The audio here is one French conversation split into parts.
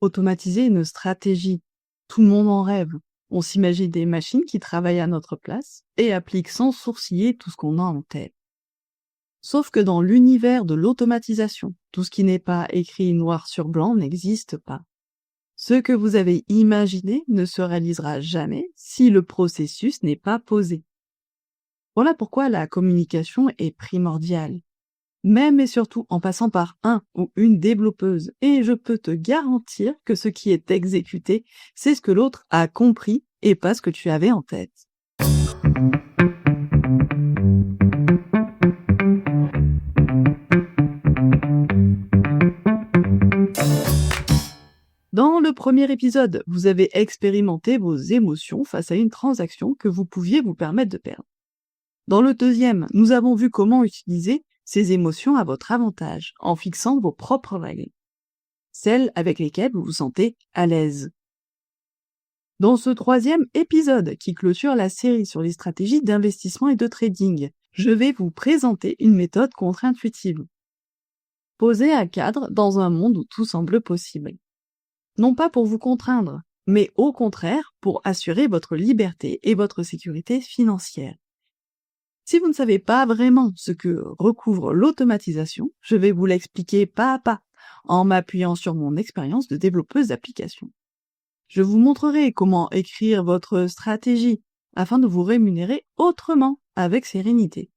Automatiser une stratégie. Tout le monde en rêve. On s'imagine des machines qui travaillent à notre place et appliquent sans sourciller tout ce qu'on a en tête. Sauf que dans l'univers de l'automatisation, tout ce qui n'est pas écrit noir sur blanc n'existe pas. Ce que vous avez imaginé ne se réalisera jamais si le processus n'est pas posé. Voilà pourquoi la communication est primordiale. Même et surtout en passant par un ou une développeuse. Et je peux te garantir que ce qui est exécuté, c'est ce que l'autre a compris et pas ce que tu avais en tête. Dans le premier épisode, vous avez expérimenté vos émotions face à une transaction que vous pouviez vous permettre de perdre. Dans le deuxième, nous avons vu comment utiliser ces émotions à votre avantage, en fixant vos propres règles, celles avec lesquelles vous vous sentez à l'aise. Dans ce troisième épisode, qui clôture la série sur les stratégies d'investissement et de trading, je vais vous présenter une méthode contre-intuitive. Poser un cadre dans un monde où tout semble possible. Non pas pour vous contraindre, mais au contraire pour assurer votre liberté et votre sécurité financière. Si vous ne savez pas vraiment ce que recouvre l'automatisation, je vais vous l'expliquer pas à pas, en m'appuyant sur mon expérience de développeuse d'application. Je vous montrerai comment écrire votre stratégie afin de vous rémunérer autrement, avec sérénité.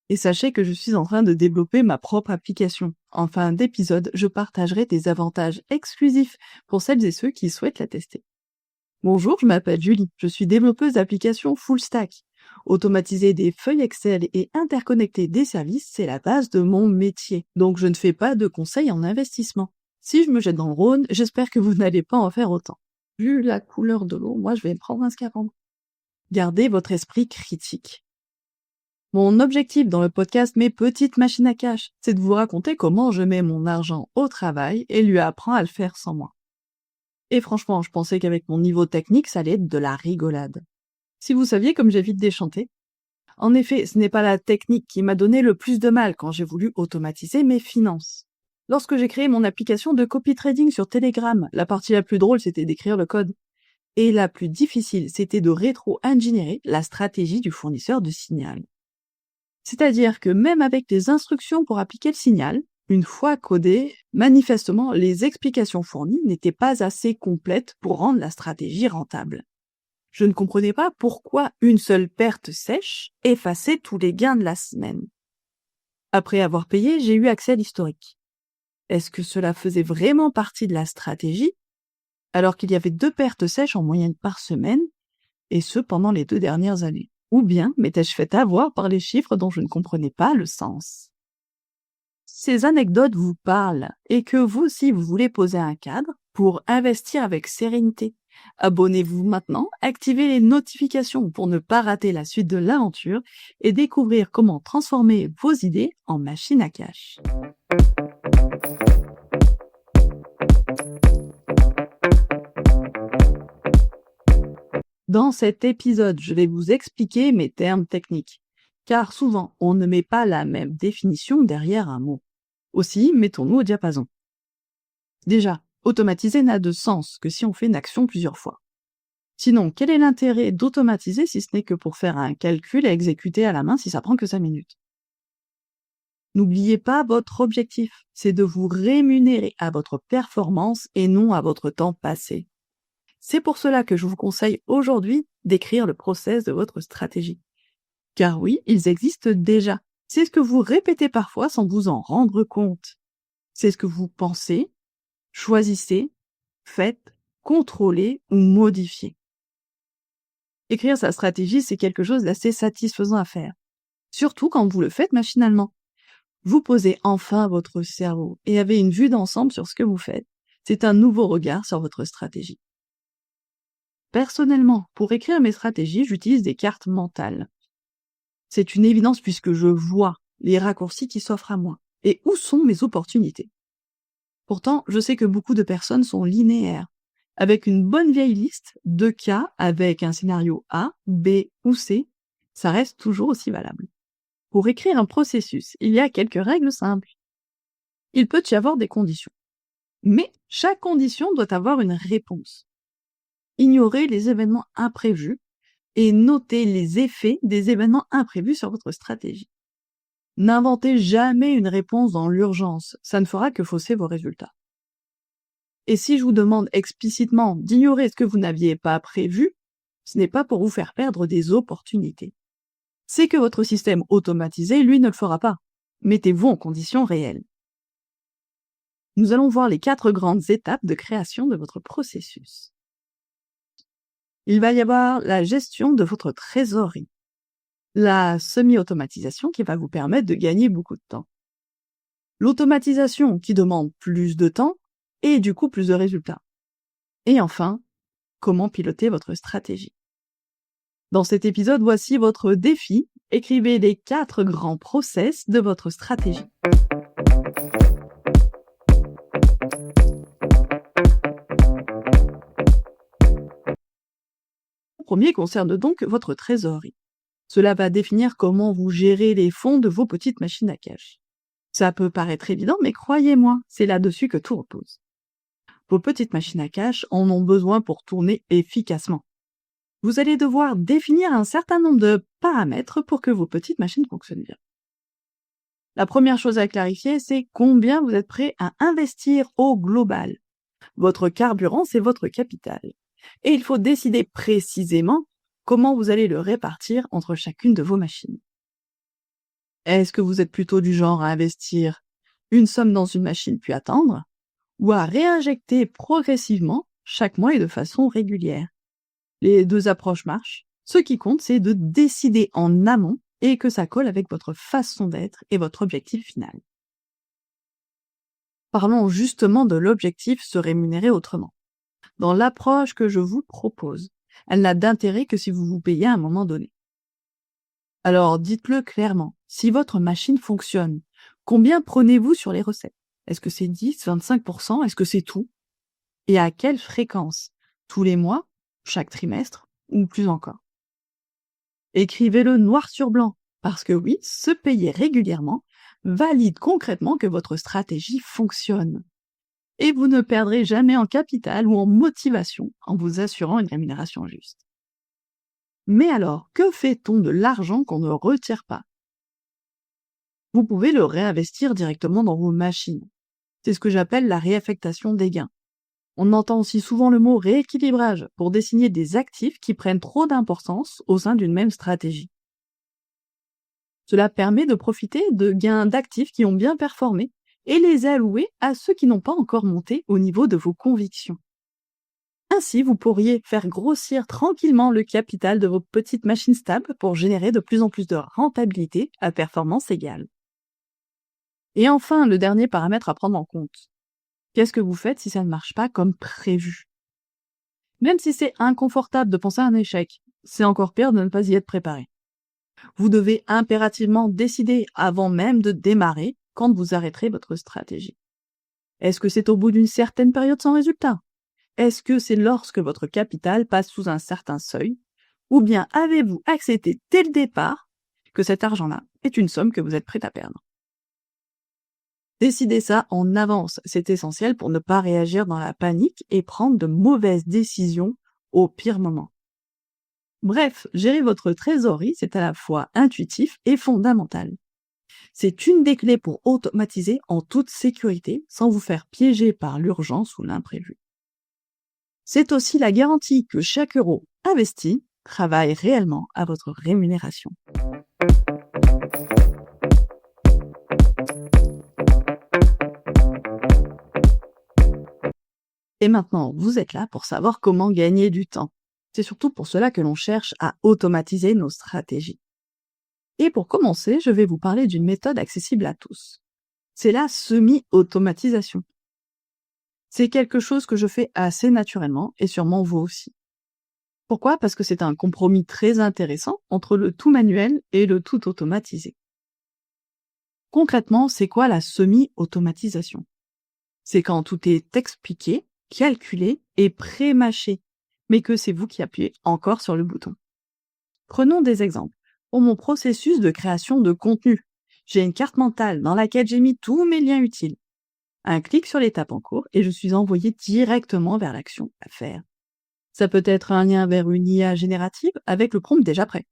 Et sachez que je suis en train de développer ma propre application. En fin d'épisode, je partagerai des avantages exclusifs pour celles et ceux qui souhaitent la tester. Bonjour, je m'appelle Julie, je suis développeuse d'application full stack. Automatiser des feuilles Excel et interconnecter des services, c'est la base de mon métier. Donc je ne fais pas de conseils en investissement. Si je me jette dans le Rhône, j'espère que vous n'allez pas en faire autant. Vu la couleur de l'eau, moi je vais me prendre un scaphandre. Gardez votre esprit critique. Mon objectif dans le podcast Mes petites machines à cash, c'est de vous raconter comment je mets mon argent au travail et lui apprends à le faire sans moi. Et franchement, je pensais qu'avec mon niveau technique, ça allait être de la rigolade. Si vous saviez comme j'évite déchanter. En effet, ce n'est pas la technique qui m'a donné le plus de mal quand j'ai voulu automatiser mes finances. Lorsque j'ai créé mon application de copy trading sur Telegram, la partie la plus drôle, c'était d'écrire le code. Et la plus difficile, c'était de rétro-ingénierer la stratégie du fournisseur de signal. C'est-à-dire que même avec des instructions pour appliquer le signal, une fois codées, manifestement, les explications fournies n'étaient pas assez complètes pour rendre la stratégie rentable. Je ne comprenais pas pourquoi une seule perte sèche effaçait tous les gains de la semaine. Après avoir payé, j'ai eu accès à l'historique. Est-ce que cela faisait vraiment partie de la stratégie, alors qu'il y avait 2 pertes sèches en moyenne par semaine, et ce pendant les 2 dernières années? Ou bien m'étais-je fait avoir par les chiffres dont je ne comprenais pas le sens? Ces anecdotes vous parlent, et que vous aussi vous voulez poser un cadre pour investir avec sérénité. Abonnez-vous maintenant, activez les notifications pour ne pas rater la suite de l'aventure et découvrir comment transformer vos idées en machine à cash. Dans cet épisode, je vais vous expliquer mes termes techniques, car souvent on ne met pas la même définition derrière un mot. Aussi, mettons-nous au diapason. Déjà, automatiser n'a de sens que si on fait une action plusieurs fois. Sinon, quel est l'intérêt d'automatiser si ce n'est que pour faire un calcul à exécuter à la main si ça prend que 5 minutes? N'oubliez pas votre objectif, c'est de vous rémunérer à votre performance et non à votre temps passé. C'est pour cela que je vous conseille aujourd'hui d'écrire le process de votre stratégie. Car oui, ils existent déjà. C'est ce que vous répétez parfois sans vous en rendre compte. C'est ce que vous pensez, choisissez, faites, contrôlez ou modifiez. Écrire sa stratégie, c'est quelque chose d'assez satisfaisant à faire. Surtout quand vous le faites machinalement. Vous posez enfin votre cerveau et avez une vue d'ensemble sur ce que vous faites. C'est un nouveau regard sur votre stratégie. Personnellement, pour écrire mes stratégies, j'utilise des cartes mentales. C'est une évidence puisque je vois les raccourcis qui s'offrent à moi et où sont mes opportunités. Pourtant, je sais que beaucoup de personnes sont linéaires. Avec une bonne vieille liste de cas avec un scénario A, B ou C, ça reste toujours aussi valable. Pour écrire un processus, il y a quelques règles simples. Il peut y avoir des conditions. Mais chaque condition doit avoir une réponse. Ignorez les événements imprévus et notez les effets des événements imprévus sur votre stratégie. N'inventez jamais une réponse dans l'urgence, ça ne fera que fausser vos résultats. Et si je vous demande explicitement d'ignorer ce que vous n'aviez pas prévu, ce n'est pas pour vous faire perdre des opportunités. C'est que votre système automatisé, lui, ne le fera pas. Mettez-vous en conditions réelles. Nous allons voir les 4 grandes étapes de création de votre processus. Il va y avoir la gestion de votre trésorerie, la semi-automatisation qui va vous permettre de gagner beaucoup de temps, l'automatisation qui demande plus de temps et du coup plus de résultats. Et enfin, comment piloter votre stratégie. Dans cet épisode, voici votre défi. Écrivez les 4 grands process de votre stratégie. Le premier concerne donc votre trésorerie. Cela va définir comment vous gérez les fonds de vos petites machines à cash. Ça peut paraître évident, mais croyez-moi, c'est là-dessus que tout repose. Vos petites machines à cash en ont besoin pour tourner efficacement. Vous allez devoir définir un certain nombre de paramètres pour que vos petites machines fonctionnent bien. La première chose à clarifier, c'est combien vous êtes prêt à investir au global. Votre carburant, c'est votre capital. Et il faut décider précisément comment vous allez le répartir entre chacune de vos machines. Est-ce que vous êtes plutôt du genre à investir une somme dans une machine puis attendre, ou à réinjecter progressivement chaque mois et de façon régulière? Les 2 approches marchent. Ce qui compte, c'est de décider en amont et que ça colle avec votre façon d'être et votre objectif final. Parlons justement de l'objectif se rémunérer autrement. Dans l'approche que je vous propose, elle n'a d'intérêt que si vous vous payez à un moment donné. Alors dites-le clairement, si votre machine fonctionne, combien prenez-vous sur les recettes? Est-ce que c'est 10, 25%? Est-ce que c'est tout? Et à quelle fréquence? Tous les mois? Chaque trimestre? Ou plus encore? Écrivez-le noir sur blanc, parce que oui, se payer régulièrement valide concrètement que votre stratégie fonctionne. Et vous ne perdrez jamais en capital ou en motivation en vous assurant une rémunération juste. Mais alors, que fait-on de l'argent qu'on ne retire pas? Vous pouvez le réinvestir directement dans vos machines. C'est ce que j'appelle la réaffectation des gains. On entend aussi souvent le mot rééquilibrage pour désigner des actifs qui prennent trop d'importance au sein d'une même stratégie. Cela permet de profiter de gains d'actifs qui ont bien performé et les allouer à ceux qui n'ont pas encore monté au niveau de vos convictions. Ainsi, vous pourriez faire grossir tranquillement le capital de vos petites machines stables pour générer de plus en plus de rentabilité à performance égale. Et enfin, le dernier paramètre à prendre en compte. Qu'est-ce que vous faites si ça ne marche pas comme prévu? Même si c'est inconfortable de penser à un échec, c'est encore pire de ne pas y être préparé. Vous devez impérativement décider avant même de démarrer quand vous arrêterez votre stratégie. Est-ce que c'est au bout d'une certaine période sans résultat? Est-ce que c'est lorsque votre capital passe sous un certain seuil? Ou bien avez-vous accepté dès le départ que cet argent-là est une somme que vous êtes prêt à perdre? Décidez ça en avance, c'est essentiel pour ne pas réagir dans la panique et prendre de mauvaises décisions au pire moment. Bref, gérer votre trésorerie, c'est à la fois intuitif et fondamental. C'est une des clés pour automatiser en toute sécurité sans vous faire piéger par l'urgence ou l'imprévu. C'est aussi la garantie que chaque euro investi travaille réellement à votre rémunération. Et maintenant, vous êtes là pour savoir comment gagner du temps. C'est surtout pour cela que l'on cherche à automatiser nos stratégies. Et pour commencer, je vais vous parler d'une méthode accessible à tous. C'est la semi-automatisation. C'est quelque chose que je fais assez naturellement et sûrement vous aussi. Pourquoi? Parce que c'est un compromis très intéressant entre le tout manuel et le tout automatisé. Concrètement, c'est quoi la semi-automatisation? C'est quand tout est expliqué, calculé et pré-mâché, mais que c'est vous qui appuyez encore sur le bouton. Prenons des exemples. Pour mon processus de création de contenu, j'ai une carte mentale dans laquelle j'ai mis tous mes liens utiles. Un clic sur l'étape en cours et je suis envoyé directement vers l'action à faire. Ça peut être un lien vers une IA générative avec le prompt déjà prêt,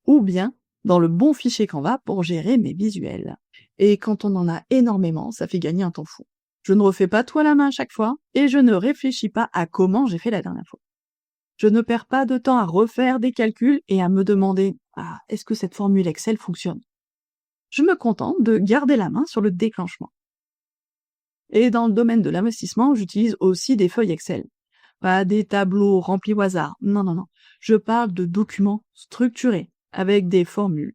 ou bien dans le bon fichier Canva pour gérer mes visuels. Et quand on en a énormément, ça fait gagner un temps fou. Je ne refais pas tout à la main à chaque fois et je ne réfléchis pas à comment j'ai fait la dernière fois. Je ne perds pas de temps à refaire des calculs et à me demander « Ah, est-ce que cette formule Excel fonctionne ?» Je me contente de garder la main sur le déclenchement. Et dans le domaine de l'investissement, j'utilise aussi des feuilles Excel. Pas des tableaux remplis au hasard. Non, non, non. Je parle de documents structurés, avec des formules.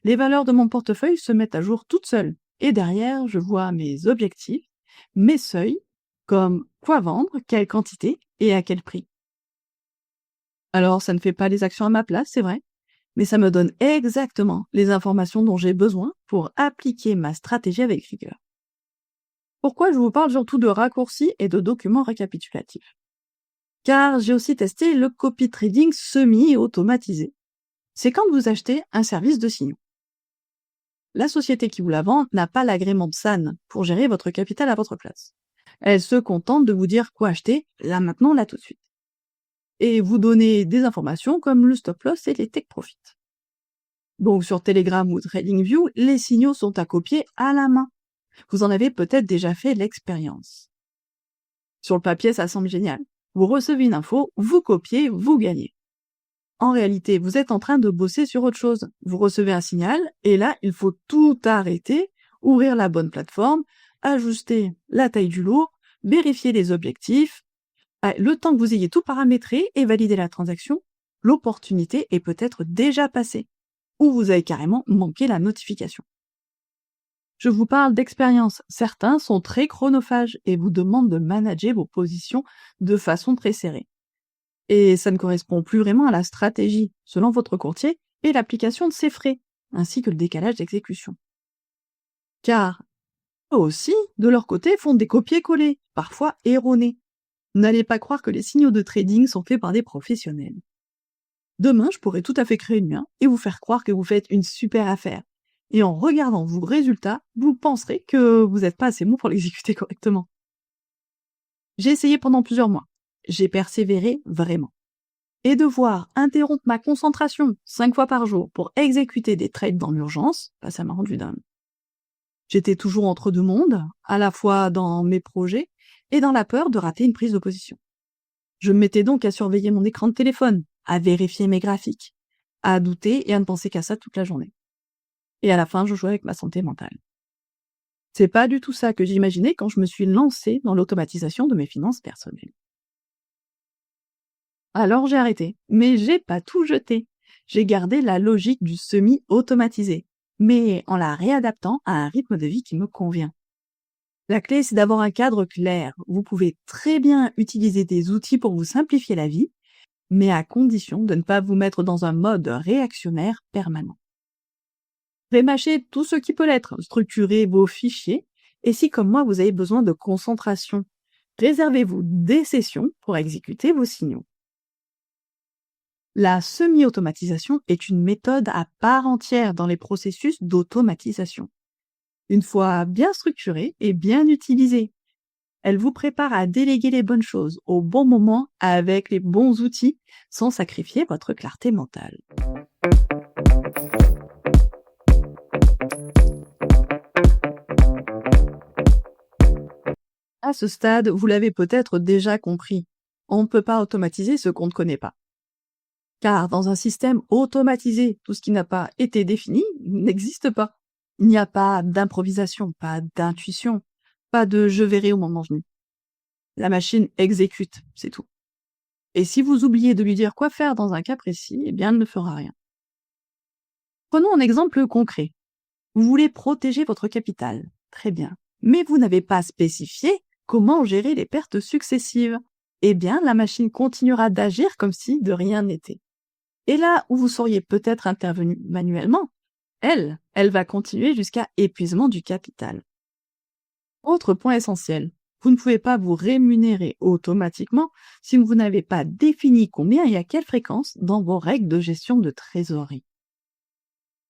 Les valeurs de mon portefeuille se mettent à jour toutes seules. Et derrière, je vois mes objectifs, mes seuils, comme quoi vendre, quelle quantité et à quel prix. Alors, ça ne fait pas les actions à ma place, c'est vrai, mais ça me donne exactement les informations dont j'ai besoin pour appliquer ma stratégie avec rigueur. Pourquoi je vous parle surtout de raccourcis et de documents récapitulatifs? Car j'ai aussi testé le copy trading semi-automatisé. C'est quand vous achetez un service de signaux. La société qui vous la vend n'a pas l'agrément de SAN pour gérer votre capital à votre place. Elle se contente de vous dire quoi acheter, là maintenant, là tout de suite. Et vous donner des informations comme le stop loss et les take profit. Donc sur Telegram ou TradingView, les signaux sont à copier à la main. Vous en avez peut-être déjà fait l'expérience. Sur le papier, ça semble génial. Vous recevez une info, vous copiez, vous gagnez. En réalité, vous êtes en train de bosser sur autre chose. Vous recevez un signal, et là, il faut tout arrêter, ouvrir la bonne plateforme, ajuster la taille du lot, vérifier les objectifs. Le temps que vous ayez tout paramétré et validé la transaction, l'opportunité est peut-être déjà passée, ou vous avez carrément manqué la notification. Je vous parle d'expérience. Certains sont très chronophages et vous demandent de manager vos positions de façon très serrée. Et ça ne correspond plus vraiment à la stratégie, selon votre courtier, et l'application de ses frais, ainsi que le décalage d'exécution. Car eux aussi, de leur côté, font des copier-coller, parfois erronés. N'allez pas croire que les signaux de trading sont faits par des professionnels. Demain, je pourrais tout à fait créer le mien et vous faire croire que vous faites une super affaire. Et en regardant vos résultats, vous penserez que vous n'êtes pas assez bon pour l'exécuter correctement. J'ai essayé pendant plusieurs mois. J'ai persévéré vraiment. Et devoir interrompre ma concentration 5 fois par jour pour exécuter des trades dans l'urgence, ça m'a rendu dingue. J'étais toujours entre deux mondes, à la fois dans mes projets et dans la peur de rater une prise de position. Je me mettais donc à surveiller mon écran de téléphone, à vérifier mes graphiques, à douter et à ne penser qu'à ça toute la journée. Et à la fin, je jouais avec ma santé mentale. C'est pas du tout ça que j'imaginais quand je me suis lancée dans l'automatisation de mes finances personnelles. Alors j'ai arrêté, mais j'ai pas tout jeté. J'ai gardé la logique du semi-automatisé, mais en la réadaptant à un rythme de vie qui me convient. La clé, c'est d'avoir un cadre clair. Vous pouvez très bien utiliser des outils pour vous simplifier la vie, mais à condition de ne pas vous mettre dans un mode réactionnaire permanent. Prémâchez tout ce qui peut l'être, structurez vos fichiers, et si comme moi vous avez besoin de concentration, réservez-vous des sessions pour exécuter vos signaux. La semi-automatisation est une méthode à part entière dans les processus d'automatisation. Une fois bien structurée et bien utilisée, elle vous prépare à déléguer les bonnes choses au bon moment avec les bons outils sans sacrifier votre clarté mentale. À ce stade, vous l'avez peut-être déjà compris, on ne peut pas automatiser ce qu'on ne connaît pas. Car dans un système automatisé, tout ce qui n'a pas été défini n'existe pas. Il n'y a pas d'improvisation, pas d'intuition, pas de « je verrai au moment venu ». La machine exécute, c'est tout. Et si vous oubliez de lui dire quoi faire dans un cas précis, eh bien, elle ne fera rien. Prenons un exemple concret. Vous voulez protéger votre capital. Très bien. Mais vous n'avez pas spécifié comment gérer les pertes successives. Eh bien, la machine continuera d'agir comme si de rien n'était. Et là où vous seriez peut-être intervenu manuellement, elle va continuer jusqu'à épuisement du capital. Autre point essentiel, vous ne pouvez pas vous rémunérer automatiquement si vous n'avez pas défini combien et à quelle fréquence dans vos règles de gestion de trésorerie.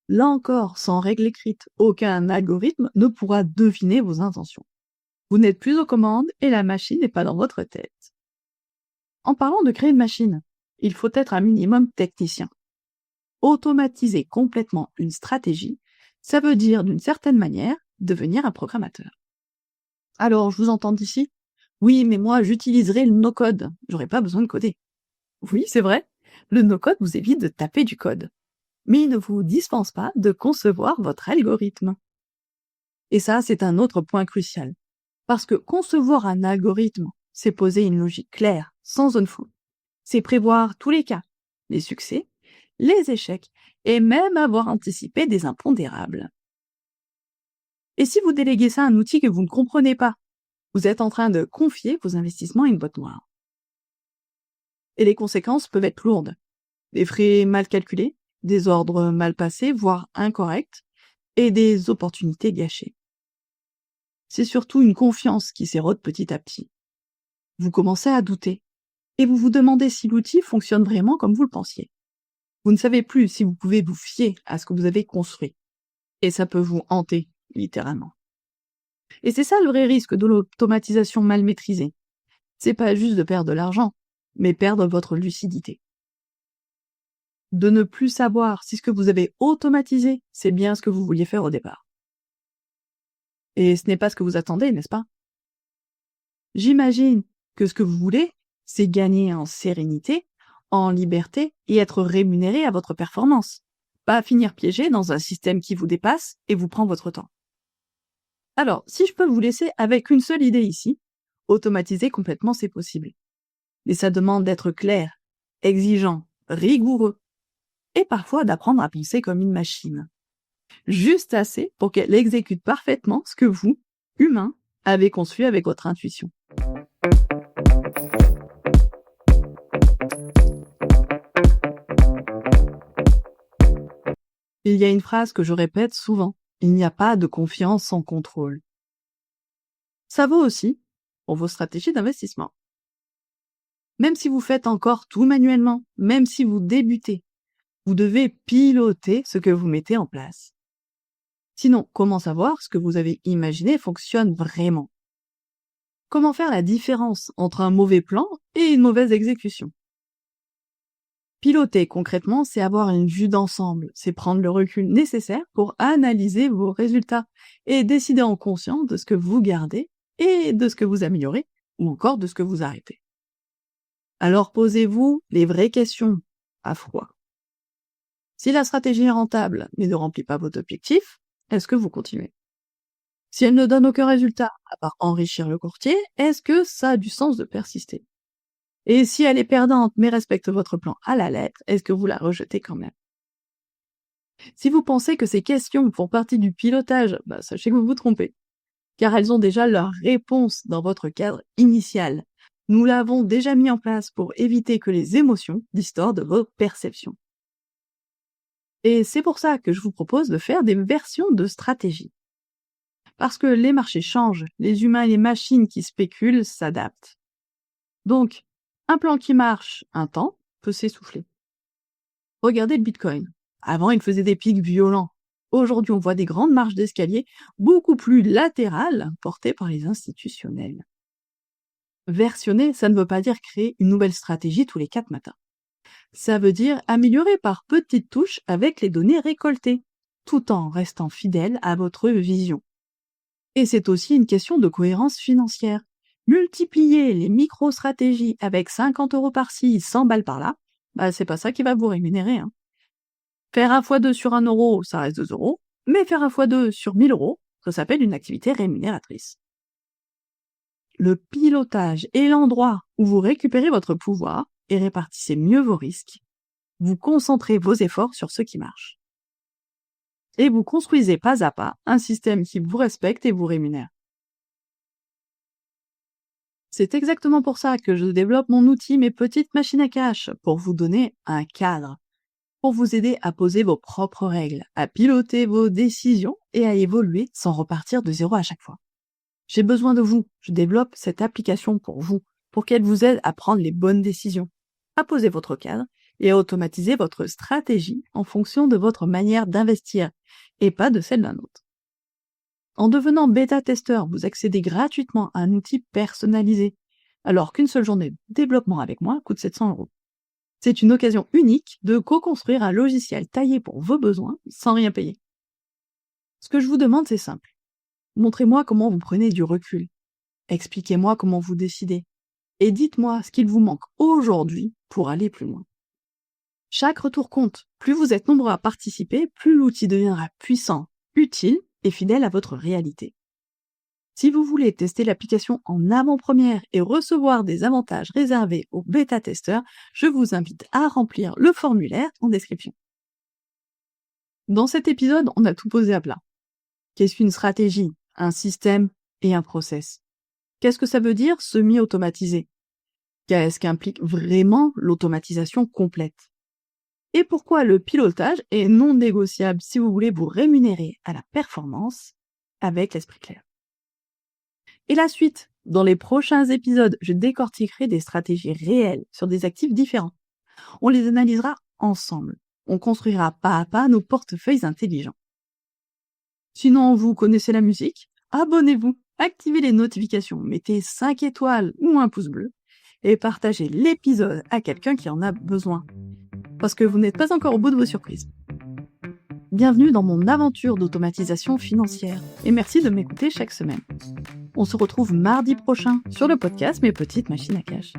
Là encore, sans règle écrite, aucun algorithme ne pourra deviner vos intentions. Vous n'êtes plus aux commandes et la machine n'est pas dans votre tête. En parlant de créer une machine, il faut être un minimum technicien. Automatiser complètement une stratégie, ça veut dire d'une certaine manière devenir un programmateur. Alors, je vous entends d'ici, oui, mais moi j'utiliserai le no-code, j'aurai pas besoin de coder. Oui, c'est vrai, le no-code vous évite de taper du code, mais il ne vous dispense pas de concevoir votre algorithme. Et ça, c'est un autre point crucial, parce que concevoir un algorithme, c'est poser une logique claire, sans zone floue. C'est prévoir tous les cas, les succès, les échecs, et même avoir anticipé des impondérables. Et si vous déléguez ça à un outil que vous ne comprenez pas, vous êtes en train de confier vos investissements à une boîte noire. Et les conséquences peuvent être lourdes. Des frais mal calculés, des ordres mal passés, voire incorrects, et des opportunités gâchées. C'est surtout une confiance qui s'érode petit à petit. Vous commencez à douter, et vous vous demandez si l'outil fonctionne vraiment comme vous le pensiez. Vous ne savez plus si vous pouvez vous fier à ce que vous avez construit. Et ça peut vous hanter, littéralement. Et c'est ça le vrai risque de l'automatisation mal maîtrisée. C'est pas juste de perdre de l'argent, mais perdre votre lucidité. De ne plus savoir si ce que vous avez automatisé, c'est bien ce que vous vouliez faire au départ. Et ce n'est pas ce que vous attendez, n'est-ce pas? J'imagine que ce que vous voulez, c'est gagner en sérénité, en liberté et être rémunéré à votre performance. Pas finir piégé dans un système qui vous dépasse et vous prend votre temps. Alors, si je peux vous laisser avec une seule idée ici, automatiser complètement c'est possible. Mais ça demande d'être clair, exigeant, rigoureux, et parfois d'apprendre à penser comme une machine. Juste assez pour qu'elle exécute parfaitement ce que vous, humain, avez conçu avec votre intuition. Il y a une phrase que je répète souvent, il n'y a pas de confiance sans contrôle. Ça vaut aussi pour vos stratégies d'investissement. Même si vous faites encore tout manuellement, même si vous débutez, vous devez piloter ce que vous mettez en place. Sinon, comment savoir ce que vous avez imaginé fonctionne vraiment? Comment faire la différence entre un mauvais plan et une mauvaise exécution? Piloter, concrètement, c'est avoir une vue d'ensemble, c'est prendre le recul nécessaire pour analyser vos résultats et décider en conscience de ce que vous gardez et de ce que vous améliorez ou encore de ce que vous arrêtez. Alors posez-vous les vraies questions à froid. Si la stratégie est rentable mais ne remplit pas votre objectif, est-ce que vous continuez? Si elle ne donne aucun résultat, à part enrichir le courtier, est-ce que ça a du sens de persister? Et si elle est perdante mais respecte votre plan à la lettre, est-ce que vous la rejetez quand même? Si vous pensez que ces questions font partie du pilotage, sachez que vous vous trompez, car elles ont déjà leur réponse dans votre cadre initial. Nous l'avons déjà mis en place pour éviter que les émotions distordent vos perceptions. Et c'est pour ça que je vous propose de faire des versions de stratégie. Parce que les marchés changent, les humains et les machines qui spéculent s'adaptent. Donc, un plan qui marche un temps peut s'essouffler. Regardez le Bitcoin. Avant, il faisait des pics violents. Aujourd'hui, on voit des grandes marches d'escalier beaucoup plus latérales portées par les institutionnels. Versionner, ça ne veut pas dire créer une nouvelle stratégie tous les 4 matins. Ça veut dire améliorer par petites touches avec les données récoltées, tout en restant fidèle à votre vision. Et c'est aussi une question de cohérence financière. Multiplier les micro-stratégies avec 50 € par-ci, 100 balles par-là, c'est pas ça qui va vous rémunérer. Faire 1 x 2 sur 1 euro, ça reste 2 €, mais faire 1 x 2 sur 1000 €, ça s'appelle une activité rémunératrice. Le pilotage est l'endroit où vous récupérez votre pouvoir et répartissez mieux vos risques. Vous concentrez vos efforts sur ce qui marche. Et vous construisez pas à pas un système qui vous respecte et vous rémunère. C'est exactement pour ça que je développe mon outil Mes petites machines à cash, pour vous donner un cadre, pour vous aider à poser vos propres règles, à piloter vos décisions et à évoluer sans repartir de zéro à chaque fois. J'ai besoin de vous, je développe cette application pour vous, pour qu'elle vous aide à prendre les bonnes décisions, à poser votre cadre et à automatiser votre stratégie en fonction de votre manière d'investir et pas de celle d'un autre. En devenant bêta-testeur, vous accédez gratuitement à un outil personnalisé, alors qu'une seule journée de développement avec moi coûte 700 €. C'est une occasion unique de co-construire un logiciel taillé pour vos besoins sans rien payer. Ce que je vous demande, c'est simple. Montrez-moi comment vous prenez du recul. Expliquez-moi comment vous décidez. Et dites-moi ce qu'il vous manque aujourd'hui pour aller plus loin. Chaque retour compte. Plus vous êtes nombreux à participer, plus l'outil deviendra puissant, utile et fidèle à votre réalité. Si vous voulez tester l'application en avant-première et recevoir des avantages réservés aux bêta-testeurs, je vous invite à remplir le formulaire en description. Dans cet épisode, on a tout posé à plat. Qu'est-ce qu'une stratégie, un système et un process? Qu'est-ce que ça veut dire semi-automatisé? Qu'est-ce qu'implique vraiment l'automatisation complète? Et pourquoi le pilotage est non négociable si vous voulez vous rémunérer à la performance avec l'esprit clair. Et la suite, dans les prochains épisodes, je décortiquerai des stratégies réelles sur des actifs différents. On les analysera ensemble. On construira pas à pas nos portefeuilles intelligents. Sinon, vous connaissez la musique? Abonnez-vous, activez les notifications, mettez 5 étoiles ou un pouce bleu et partagez l'épisode à quelqu'un qui en a besoin. Parce que vous n'êtes pas encore au bout de vos surprises. Bienvenue dans mon aventure d'automatisation financière et merci de m'écouter chaque semaine. On se retrouve mardi prochain sur le podcast Mes petites machines à cash.